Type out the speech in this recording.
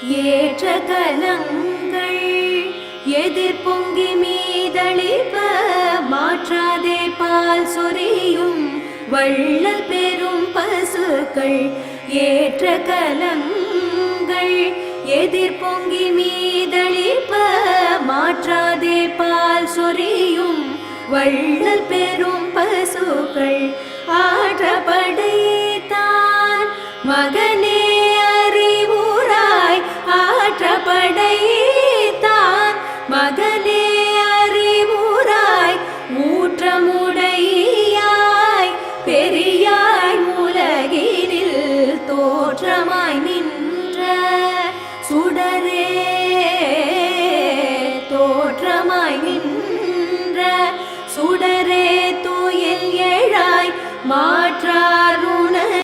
ஏற்ற கலங்கள் எதிர் பொங்கி மீதளிப்ப மாற்றாதே பால் சொரியும் வள்ளல் பெரும் பசுக்கள். ஏற்ற கலங்கள் எதிர் பொங்கி மீதளிப்ப மாற்றாதே பால் சொரியும் வள்ளல் பெரும் பசுக்கள். ஆற்றப்படைத்தான் மகனே அறிவுராய், ஆற்றப்படைத்தான் மகனே அறிவுராய், ஊற்றமுடையாய் பெரியாய் உலகினில் தோற்றமாய் நின்ற சுடரே